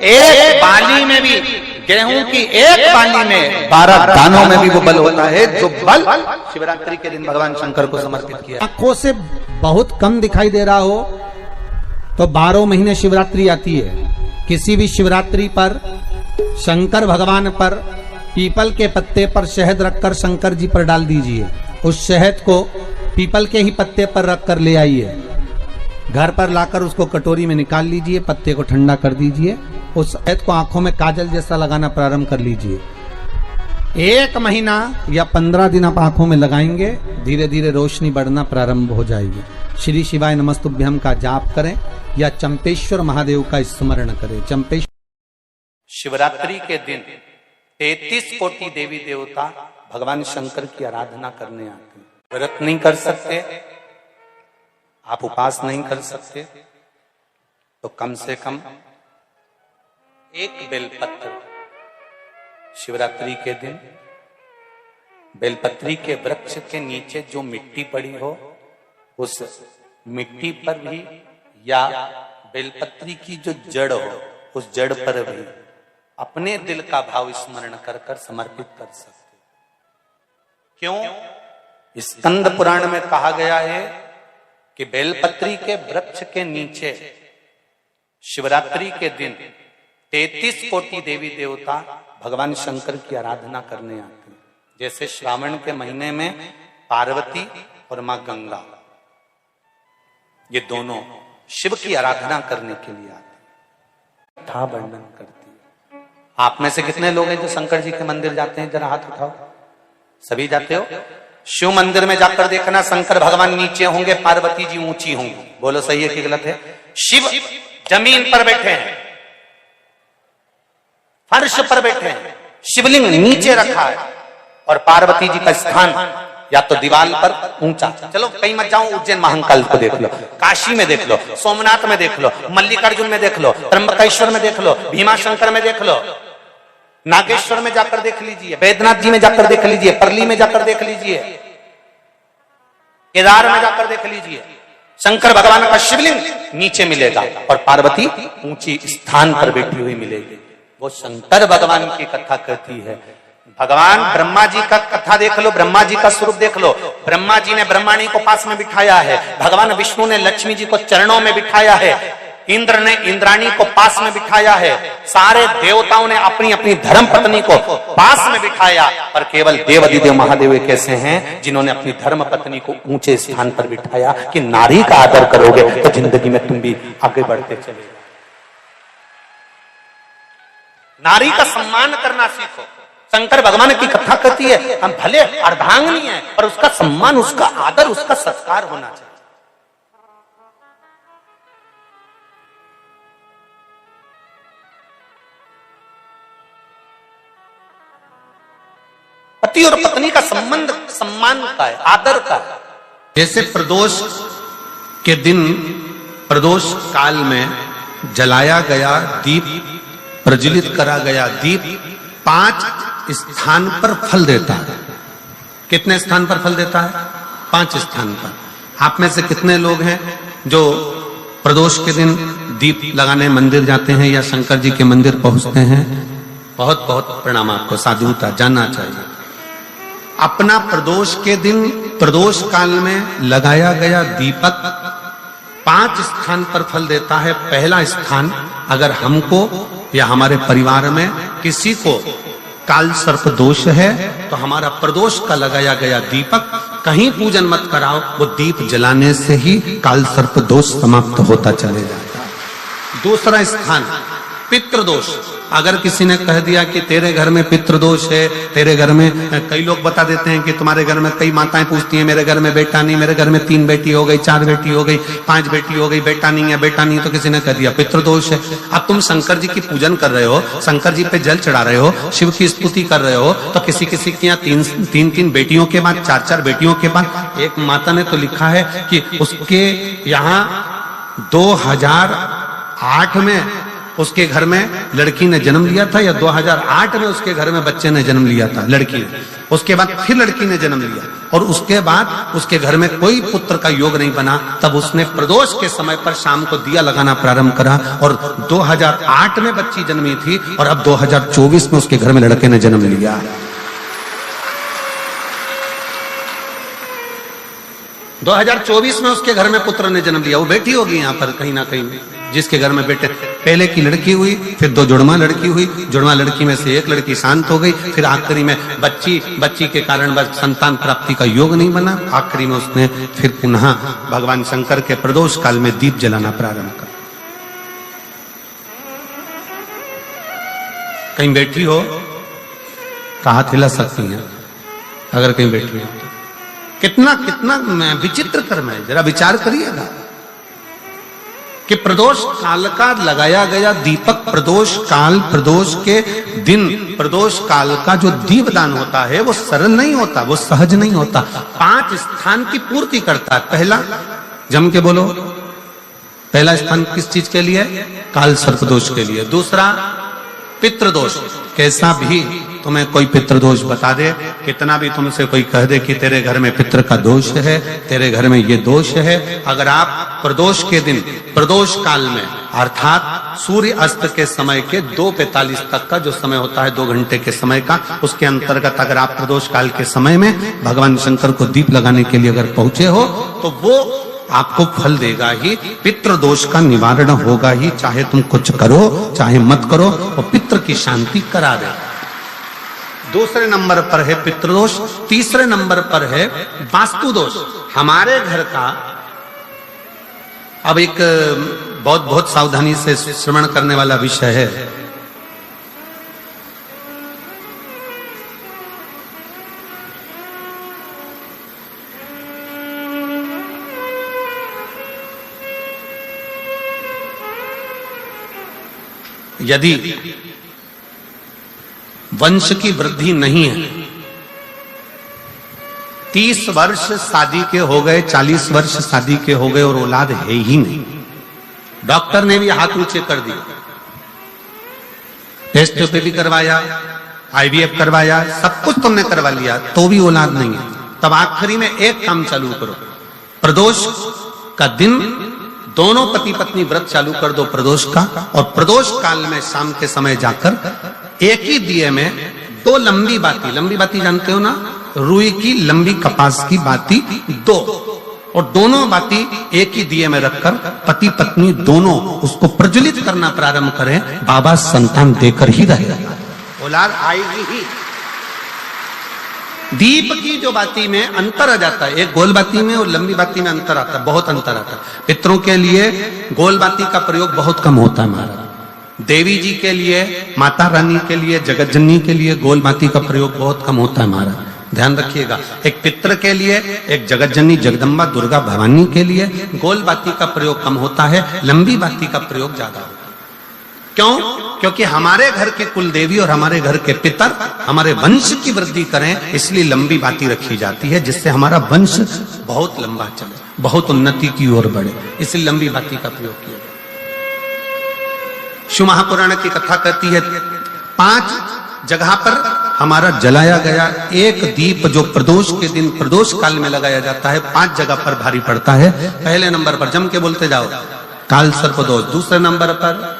एक बाली में भी, गेहूं की एक बाली में 12 दानों में भी वो बल होता है जो बल शिवरात्रि के दिन भगवान शंकर को समर्पित किया। आंखों से बहुत कम दिखाई दे रहा हो तो 12 महीने शिवरात्रि आती है। किसी भी शिवरात्रि पर शंकर भगवान पर पीपल के पत्ते पर शहद रखकर शंकर जी पर डाल दीजिए। उस शहद को पीपल के ही पत्ते पर रखकर ले आइए, घर पर लाकर उसको कटोरी में निकाल लीजिए, पत्ते को ठंडा कर दीजिए, उस शहद को आंखों में काजल जैसा लगाना प्रारंभ कर लीजिए। 1 महीना या 15 दिन आप आंखों में लगाएंगे, धीरे धीरे रोशनी बढ़ना प्रारंभ हो जाएगी। श्री शिवाय नमस्तुभ्यम का जाप करें या चंपेश्वर महादेव का स्मरण करें। चंपेश्वर शिवरात्रि के दिन 33 कोटि देवी देवता भगवान शंकर की आराधना करने आते हैं। व्रत नहीं कर सकते, आप उपवास नहीं कर सकते, तो कम से कम एक बेलपत्र शिवरात्रि के दिन बेलपत्री के वृक्ष के नीचे जो मिट्टी पड़ी हो उस मिट्टी पर भी, या बेलपत्री की जो जड़ हो उस जड़ पर भी अपने दिल का भाव स्मरण कर कर समर्पित कर सकते। क्यों? स्कंद पुराण में कहा गया है कि बेलपत्री के वृक्ष के नीचे शिवरात्रि के दिन 33 कोटि देवी देवता भगवान शंकर की आराधना करने आते हैं। जैसे श्रावण के महीने में पार्वती और मां गंगा, ये दोनों शिव की आराधना करने के लिए आते हैं। था वर्णन करती है। आप में से कितने लोग हैं जो शंकर जी के मंदिर जाते हैं? जरा हाथ उठाओ। सभी जाते हो? शिव मंदिर में जाकर देखना, शंकर भगवान नीचे होंगे, पार्वती जी ऊंची होंगी। बोलो सही है कि गलत है? शिव जमीन पर बैठे हैं, फर्श पर बैठे हैं, शिवलिंग नीचे रखा है और पार्वती जी का स्थान या तो दीवार पर ऊंचा। चलो कहीं मत जाओ, उज्जैन महाकाल को देख लो, काशी में देख लो, सोमनाथ में देख लो, मल्लिकार्जुन में देख लो, त्र्यंबकेश्वर में देख लो, भीमाशंकर में देख लो, नागेश्वर में जाकर देख लीजिए, बैद्यनाथ जी में जाकर देख लीजिए, परली में जाकर देख लीजिए, केदार में जाकर देख लीजिए। शंकर भगवान का शिवलिंग नीचे मिलेगा और पार्वती ऊंची स्थान पर बैठी हुई मिलेगी। वो शंकर भगवान की कथा कहती है। भगवान ब्रह्मा जी का कथा देख लो, ब्रह्मा जी का स्वरूप देख लो। ब्रह्मा जी ने ब्रह्माणी को पास में बिठाया है, भगवान विष्णु ने लक्ष्मी जी को चरणों में बिठाया है, इंद्र ने इंद्राणी को पास में बिठाया है, सारे देवताओं ने अपनी अपनी धर्म पत्नी को पास में बिठाया, पर केवल देवाधिदेव महादेव एक ऐसे हैं जिन्होंने अपनी धर्म पत्नी को ऊंचे स्थान पर बिठाया कि नारी का आदर करोगे तो जिंदगी में तुम भी आगे बढ़ते चले। नारी का सम्मान करना सीखो। शंकर भगवान की कथा कहती है हम भले अर्धांगिनी है पर उसका सम्मान, उसका आदर, उसका सत्कार होना चाहिए। पति और पत्नी का संबंध सम्मान का है, आदर का है। जैसे प्रदोष के दिन, प्रदोष काल में जलाया गया दीप, प्रज्वलित करा गया दीप 5 स्थान पर फल देता है। कितने स्थान पर फल देता है? 5 स्थान पर। आप में से कितने लोग हैं जो प्रदोष के दिन दीप लगाने मंदिर जाते हैं या शंकर जी के मंदिर पहुंचते हैं? बहुत बहुत प्रणाम आपको, साधुता जानना चाहिए। अपना प्रदोष के दिन, प्रदोष काल में लगाया गया दीपक 5 स्थान पर फल देता है। पहला स्थान, अगर हमको या हमारे परिवार में किसी को काल सर्प दोष है तो हमारा प्रदोष का लगाया गया दीपक कहीं पूजन मत कराओ, वो दीप जलाने से ही काल सर्प दोष समाप्त होता चले जाता है। दूसरा स्थान, पितृदोष। अगर किसी ने कह दिया कि तेरे घर में पितृदोष है, तेरे घर में, कई लोग बता देते हैं कि तुम्हारे घर में, कई माताएं पूछती हैं मेरे घर में बेटा नहीं, मेरे घर में 3 बेटी हो गई, 4 बेटी हो गई, 5 बेटी हो गई, बेटा नहीं है, बेटा नहीं, तो किसी ने कह दिया पितृदोष है। अब तुम शंकर जी की पूजन कर रहे हो, शंकर जी पे जल चढ़ा रहे हो, शिव की स्तुति कर रहे हो, तो किसी किसी की यहाँ 3 बेटियों के बाद, 4 बेटियों के बाद, एक माता ने तो लिखा है कि उसके यहाँ 2008 में उसके घर में लड़की ने जन्म लिया था, या 2008 में उसके घर में बच्चे ने जन्म लिया था, लड़की ने। उसके बाद फिर लड़की ने जन्म लिया और उसके बाद उसके घर में कोई पुत्र का योग नहीं बना। तब उसने प्रदोष के समय पर शाम को दिया लगाना प्रारंभ करा और 2008 में बच्ची जन्मी थी और अब 2024 में उसके घर में लड़के ने जन्म लिया। 2024 में उसके घर में पुत्र ने जन्म लिया। वो बेटी होगी यहाँ पर कहीं ना कहीं, जिसके घर में बेटे, पहले की लड़की हुई, फिर 2 जुड़वा लड़की हुई, जुड़वा लड़की में से एक लड़की शांत हो गई, फिर आखिरी में बच्ची के कारण बस संतान प्राप्ति का योग नहीं बना। आखिरी में उसने फिर पुनः भगवान शंकर के प्रदोष काल में दीप जलाना प्रारंभ कर। कहीं बैठी हो तो हाथ हिला सकती हैं, अगर कहीं बैठी हो तो। कितना कितना विचित्र कर्म है, जरा विचार करिएगा कि प्रदोष काल का लगाया गया दीपक, प्रदोष काल, प्रदोष के दिन, प्रदोष काल का जो दीपदान होता है वो सरल नहीं होता, वो सहज नहीं होता। 5 स्थान की पूर्ति करता है। पहला, जम के बोलो, पहला स्थान किस चीज के लिए? काल सर्पदोष के लिए। दूसरा, पितृदोष। कैसा भी तुम्हें कोई पितृदोष बता दे, कितना भी तुमसे कोई कह दे कि तेरे घर में पितृ का दोष है, तेरे घर में ये दोष है, अगर आप प्रदोष के दिन, प्रदोष काल में, अर्थात सूर्य अस्त के समय के 2:45 तक का जो समय होता है, 2 घंटे के समय का, उसके अंतर्गत अगर आप प्रदोष काल के समय में भगवान शंकर को दीप लगाने के लिए अगर पहुंचे हो तो वो आपको फल देगा ही, पितृ दोष का निवारण होगा ही। चाहे तुम कुछ करो चाहे मत करो, वो पितृ की शांति करा दे। दूसरे नंबर पर है पितृदोष। तीसरे नंबर पर है वास्तु दोष। हमारे घर का, अब एक बहुत सावधानी से श्रवण करने वाला विषय है। यदि वंश की वृद्धि नहीं है, 30 वर्ष शादी के हो गए, 40 वर्ष शादी के हो गए और औलाद है ही नहीं, डॉक्टर ने भी हाथ ऊंचे कर दिए, टेस्ट पे भी करवाया, IVF करवाया, सब कुछ तुमने करवा लिया, तो भी औलाद नहीं है, तब आखिरी में एक काम चालू करो। प्रदोष का दिन दोनों पति पत्नी व्रत चालू कर दो प्रदोष का, और प्रदोष काल में शाम के समय जाकर एक ही दिए में 2 लंबी बाती जानते हो ना, रुई की लंबी कपास की बाती 2, और दोनों बाती एक ही दिए में रखकर पति पत्नी दोनों उसको प्रज्वलित करना प्रारंभ करें। बाबा संतान देकर ही रहेगा, औलाद आएगी ही। दीप की जो बाती में अंतर आ जाता है, एक गोल बाती में और लंबी बाती में अंतर आता है, बहुत अंतर आता है। पितरों के लिए गोल बाती का प्रयोग बहुत कम होता है हमारा, देवी जी के लिए, माता रानी के लिए, जगत जननी के लिए गोल बाती का प्रयोग बहुत कम होता है हमारा, ध्यान रखिएगा। एक पितृ के लिए, एक जगत जननी जगदम्बा दुर्गा भवानी के लिए गोल बाती का प्रयोग कम होता है, लंबी बाती का प्रयोग ज्यादा होता है। क्यों? क्योंकि हमारे घर के कुल देवी और हमारे घर के पितर हमारे वंश की वृद्धि करें, इसलिए लंबी बाती रखी जाती है, जिससे हमारा वंश बहुत लंबा चले, बहुत उन्नति की ओर बढ़े, इसलिए लंबी बाती का प्रयोग किया। शिव महापुराण की कथा कहती है 5 जगह पर हमारा जलाया गया एक दीप जो प्रदोष के दिन प्रदोष काल में लगाया जाता है, 5 जगह पर भारी पड़ता है। पहले नंबर पर, जम के बोलते जाओ, काल सर्पदोष। दूसरे नंबर पर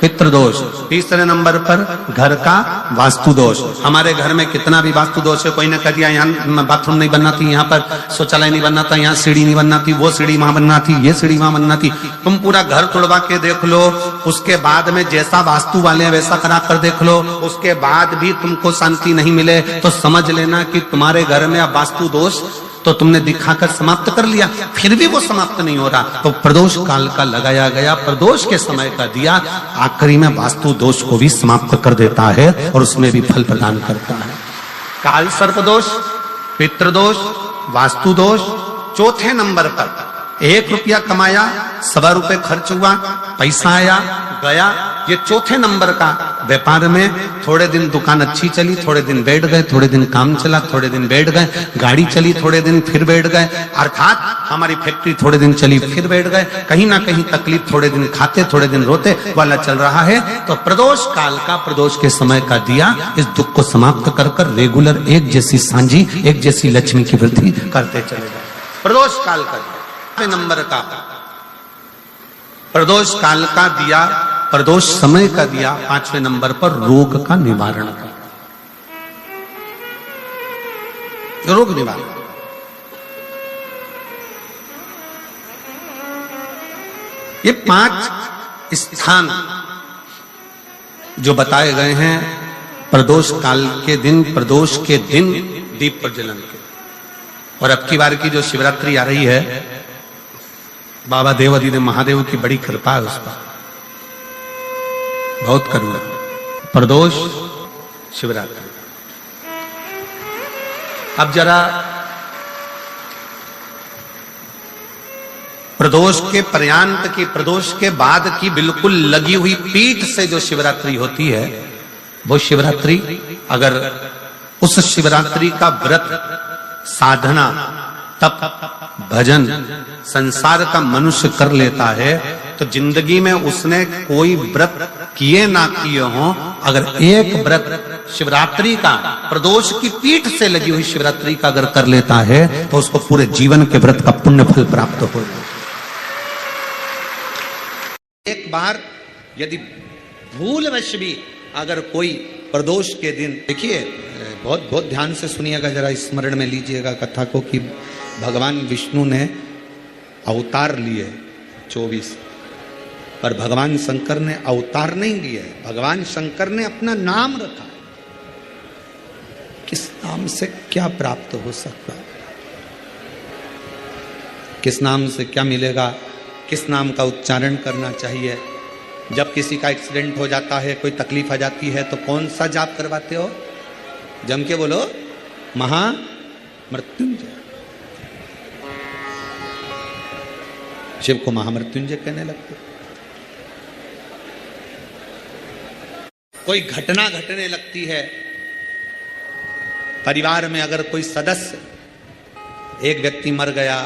पितृदोष। तीसरे नंबर पर घर का वास्तु दोष। हमारे घर में कितना भी वास्तु दोष है, कोई ने कह दिया यहाँ बाथरूम नहीं बनना थी, यहाँ पर शौचालय नहीं बनना था, यहाँ सीढ़ी नहीं बनना थी, वो सीढ़ी वहां बनना थी, ये सीढ़ी वहां बनना थी। तुम पूरा घर तोड़वा के देख लो, उसके बाद में जैसा वास्तु वाले हैं वैसा करा कर देख लो, उसके बाद भी तुमको शांति नहीं मिले तो समझ लेना कि तुम्हारे घर में अब वास्तु दोष तो तुमने दिखाकर समाप्त कर लिया, फिर भी वो समाप्त नहीं हो रहा, तो प्रदोष काल का लगाया गया प्रदोष के समय का दिया आखिरी में वास्तु दोष को भी समाप्त कर देता है और उसमें भी फल प्रदान करता है। काल सर्पदोष, पितृदोष, वास्तु दोष। चौथे नंबर पर 1 रुपया कमाया, 1.25 रुपए खर्च हुआ, पैसा आया गया, ये चौथे नंबर का व्यापार में थोड़े दिन दुकान अच्छी चली, थोड़े दिन बैठ गए, थोड़े दिन काम चला, थोड़े दिन बैठ गए, गाड़ी चली, थोड़े दिन फिर बैठ गए, अर्थात हमारी फैक्ट्री थोड़े दिन चली फिर बैठ गए, कहीं ना कहीं तकलीफ, थोड़े दिन खाते थोड़े दिन रोते वाला चल रहा है। तो प्रदोष काल का, प्रदोष के समय का दिया इस दुख को समाप्त कर कर रेगुलर एक जैसी सांझी, एक जैसी लक्ष्मी की वृद्धि करते चले जाए। प्रदोष काल का दिया नंबर का, प्रदोष काल का दिया, प्रदोष समय का दिया 5वें नंबर पर रोग का निवारण का, रोग निवारण। ये 5 स्थान जो बताए गए हैं प्रदोष काल के दिन, प्रदोष के दिन दीप प्रज्वलन के। और अब की बार की जो शिवरात्रि आ रही है, बाबा देवादिदेव महादेव की बड़ी कृपा है उस पर, बहुत करुणा। प्रदोष शिवरात्रि। अब जरा प्रदोष के पर्यांत की, प्रदोष के बाद की बिल्कुल लगी हुई पीठ से जो शिवरात्रि होती है, वो शिवरात्रि अगर उस शिवरात्रि का व्रत, साधना, तप, भजन, संसार का मनुष्य कर लेता है तो जिंदगी में उसने कोई व्रत किए ना किए हो, अगर एक व्रत शिवरात्रि का, प्रदोष की पीठ से लगी हुई शिवरात्रि का अगर कर लेता है तो उसको पूरे जीवन के व्रत का पुण्य फल प्राप्त हो। एक बार यदि भूलवश भी अगर कोई प्रदोष के दिन, देखिए बहुत बहुत ध्यान से सुनिएगा, जरा स्मरण में लीजिएगा कथा को कि भगवान विष्णु ने अवतार लिए 24, पर भगवान शंकर ने अवतार नहीं लिए। भगवान शंकर ने अपना नाम रखा। किस नाम से क्या प्राप्त हो सकता, किस नाम से क्या मिलेगा, किस नाम का उच्चारण करना चाहिए। जब किसी का एक्सीडेंट हो जाता है, कोई तकलीफ आ जाती है, तो कौन सा जाप करवाते हो? जम के बोलो, महामृत्युंजय। शिव को महामृत्युंजय कहने लगते। कोई घटना घटने लगती है परिवार में, अगर कोई सदस्य, एक व्यक्ति मर गया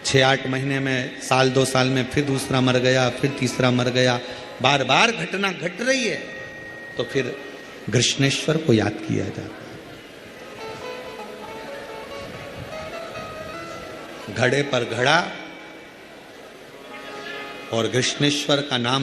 6-8 महीने में, साल 2 साल में फिर दूसरा मर गया, फिर तीसरा मर गया, बार बार घटना घट रही है, तो फिर कृष्णेश्वर को याद किया जाता है। घड़े पर घड़ा और कृष्णेश्वर का नाम